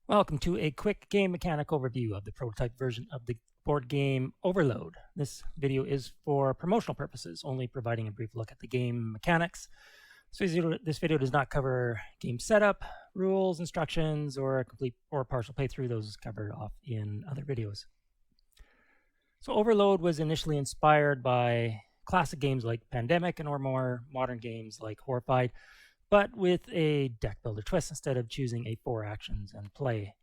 Welcome to a quick game mechanic overview of the prototype version of the board game Overload. This video is for promotional purposes, only providing a brief look at the game mechanics. This video does not cover game setup, rules, instructions, or a complete or partial playthrough. Those covered off in other videos. So Overload was initially inspired by classic games like Pandemic or more modern games like Horrified, but with a deck builder twist instead of choosing a 4 actions and play.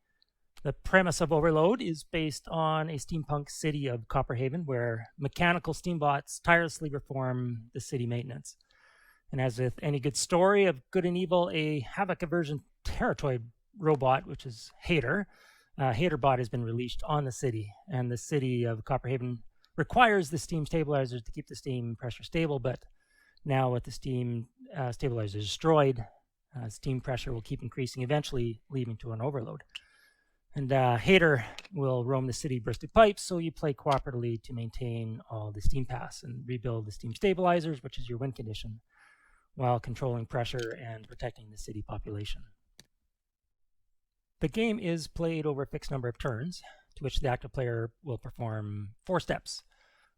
The premise of Overload is based on a steampunk city of Copperhaven where mechanical steambots tirelessly perform the city maintenance. And as with any good story of good and evil, a Havoc aversion Terratoid robot, which is Hater, Haterbot has been released on the city, and the city of Copperhaven requires the steam stabilizers to keep the steam pressure stable, but now with the steam stabilizer destroyed, steam pressure will keep increasing, eventually leading to an overload. And Hater will roam the city bursting pipes, so you play cooperatively to maintain all the steam paths and rebuild the steam stabilizers, which is your win condition, while controlling pressure and protecting the city population. The game is played over a fixed number of turns, to which the active player will perform 4 steps.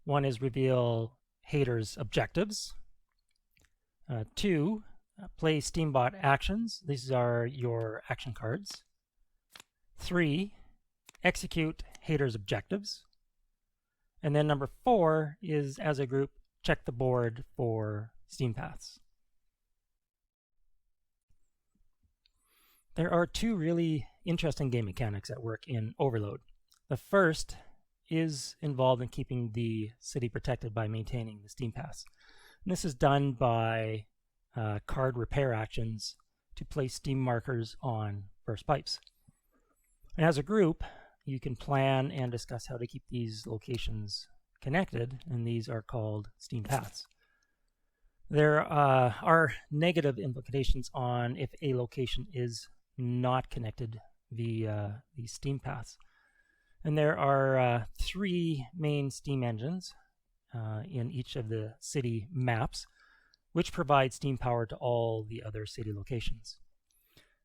One is reveal Hater's objectives. 2, play Steambot actions. These are your action cards. 3, execute Hater's objectives. And then number 4 is, as a group, check the board for steam paths. There are 2 really interesting game mechanics at work in Overload. The first is involved in keeping the city protected by maintaining the steam paths. And this is done by card repair actions to place steam markers on burst pipes. And as a group, you can plan and discuss how to keep these locations connected, and these are called steam paths. There are negative implications on if a location is not connected via these steam paths. And there are 3 main steam engines in each of the city maps, which provide steam power to all the other city locations.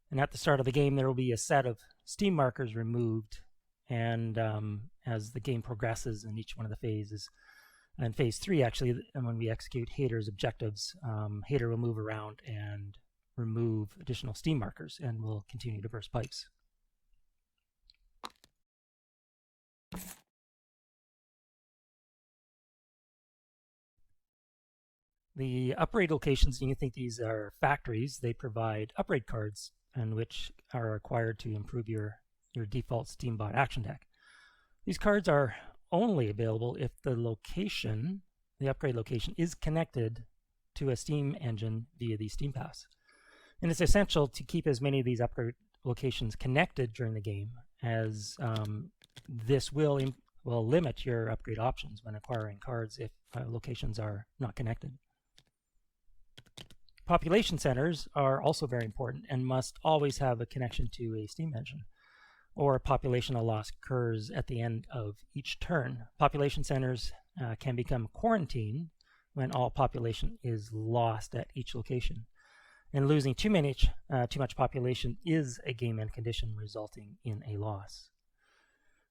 And at the start of the game, there will be a set of steam markers removed, and as the game progresses in each one of the phases, and phase 3 actually, and when we execute Hater's objectives, Hater will move around and remove additional steam markers and will continue to burst pipes. The upgrade locations, you can think these are factories. They provide upgrade cards, and which are required to improve your default Steambot action deck. These cards are only available if the location, the upgrade location, is connected to a steam engine via these steam paths. And it's essential to keep as many of these upgrade locations connected during the game, as this will limit your upgrade options when acquiring cards if locations are not connected. Population centers are also very important and must always have a connection to a steam engine, or populational loss occurs at the end of each turn. Population centers can become quarantined when all population is lost at each location. And losing too much population is a game end condition, resulting in a loss.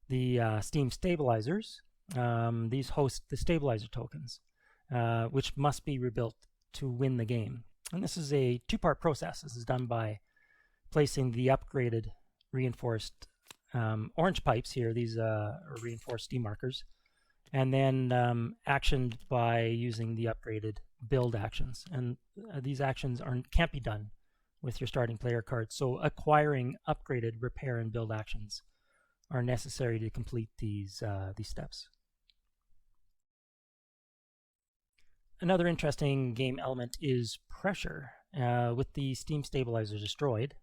The steam stabilizers, these host the stabilizer tokens, which must be rebuilt to win the game. And this is a 2-part process. This is done by placing the upgraded reinforced orange pipes here. These are reinforced steam markers. And then actioned by using the upgraded build actions. And these actions can't be done with your starting player cards. So acquiring upgraded repair and build actions are necessary to complete these steps. Another interesting game element is pressure. With the steam stabilizers destroyed,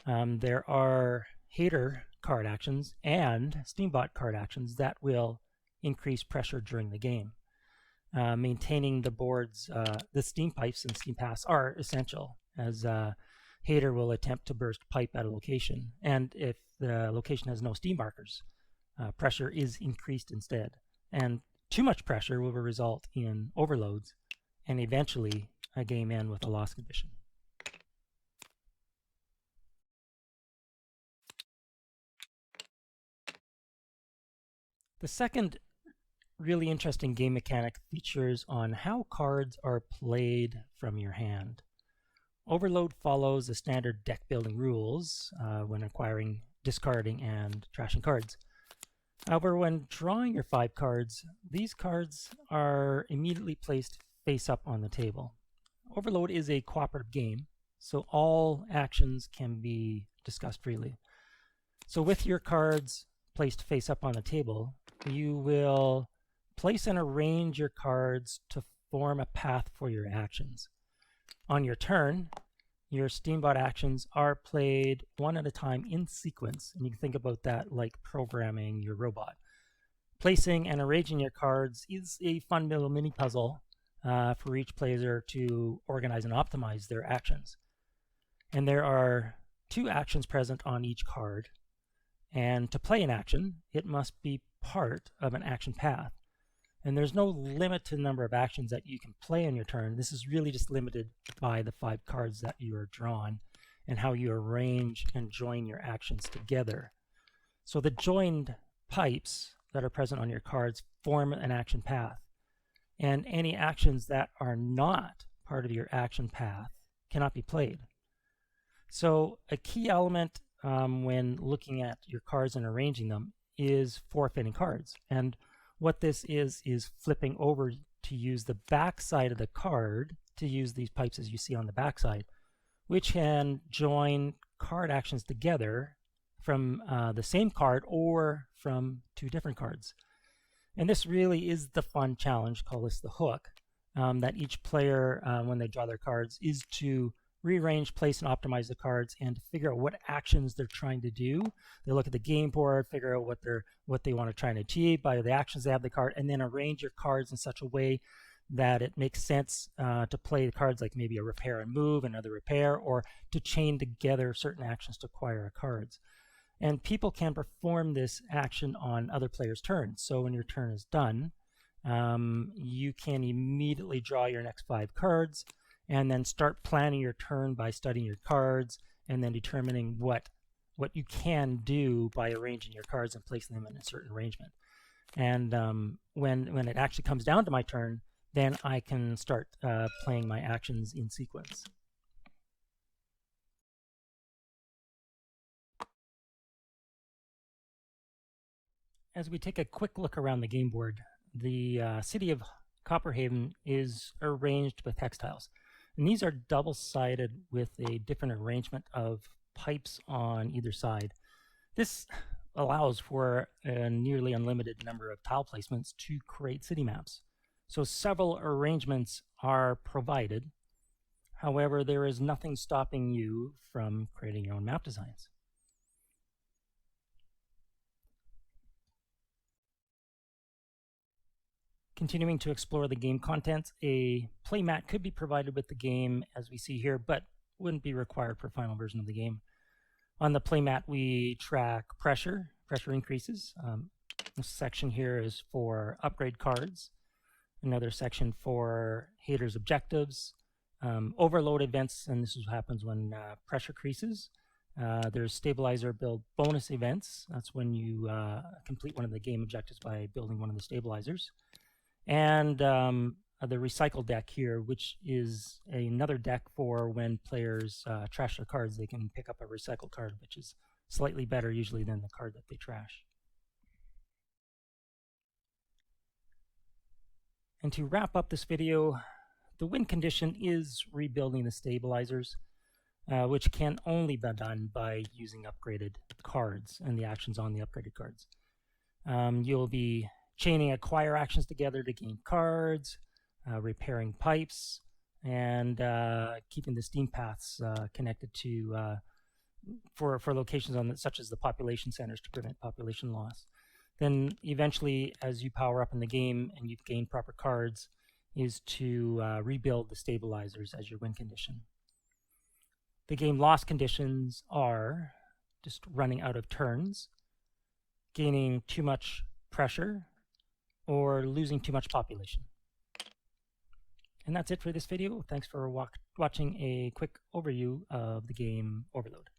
there are Hater card actions and Steambot card actions that will increase pressure during the game. Maintaining the board's the steam pipes and steam paths are essential, as Hater will attempt to burst pipe at a location, and if the location has no steam markers, pressure is increased instead. And too much pressure will result in overloads and eventually a game end with a loss condition. The second really interesting game mechanic features on how cards are played from your hand. Overload follows the standard deck building rules when acquiring, discarding, and trashing cards. However, when drawing your 5 cards, these cards are immediately placed face up on the table. Overload is a cooperative game, so all actions can be discussed freely. So with your cards placed face up on the table, you will place and arrange your cards to form a path for your actions. On your turn, your Steambot actions are played one at a time in sequence, and you can think about that like programming your robot. Placing and arranging your cards is a fun little mini puzzle for each player to organize and optimize their actions. And there are 2 actions present on each card, and to play an action, it must be part of an action path. And there's no limit to the number of actions that you can play on your turn. This is really just limited by the 5 cards that you are drawn and how you arrange and join your actions together. So the joined pipes that are present on your cards form an action path. And any actions that are not part of your action path cannot be played. So a key element when looking at your cards and arranging them is forfeiting cards. And what this is flipping over to use the back side of the card to use these pipes as you see on the back side, which can join card actions together from the same card or from 2 different cards. And this really is the fun challenge, call this the hook, that each player, when they draw their cards, is to rearrange, place, and optimize the cards and figure out what actions they're trying to do. They look at the game board, figure out what they want to try and achieve by the actions they have the card, and then arrange your cards in such a way that it makes sense to play the cards like maybe a repair and move, another repair, or to chain together certain actions to acquire cards. And people can perform this action on other players' turns. So when your turn is done, you can immediately draw your next 5 cards and then start planning your turn by studying your cards and then determining what you can do by arranging your cards and placing them in a certain arrangement. And when it actually comes down to my turn, then I can start playing my actions in sequence. As we take a quick look around the game board, the city of Copperhaven is arranged with hex tiles. And these are double-sided with a different arrangement of pipes on either side. This allows for a nearly unlimited number of tile placements to create city maps. So several arrangements are provided. However, there is nothing stopping you from creating your own map designs. Continuing to explore the game content, a playmat could be provided with the game as we see here, but wouldn't be required for final version of the game. On the playmat, we track pressure increases. This section here is for upgrade cards. Another section for haters' objectives. Overload events, and this is what happens when pressure increases. There's stabilizer build bonus events. That's when you complete one of the game objectives by building one of the stabilizers. And the recycle deck here, which is another deck for when players trash their cards, they can pick up a recycled card, which is slightly better usually than the card that they trash. And to wrap up this video, the win condition is rebuilding the stabilizers, which can only be done by using upgraded cards and the actions on the upgraded cards. You'll be chaining acquire actions together to gain cards, repairing pipes, and keeping the steam paths connected to for locations on such as the population centers to prevent population loss. Then eventually, as you power up in the game and you've gained proper cards, is to rebuild the stabilizers as your win condition. The game loss conditions are just running out of turns, gaining too much pressure, or losing too much population. And that's it for this video. Thanks for watching a quick overview of the game Overload.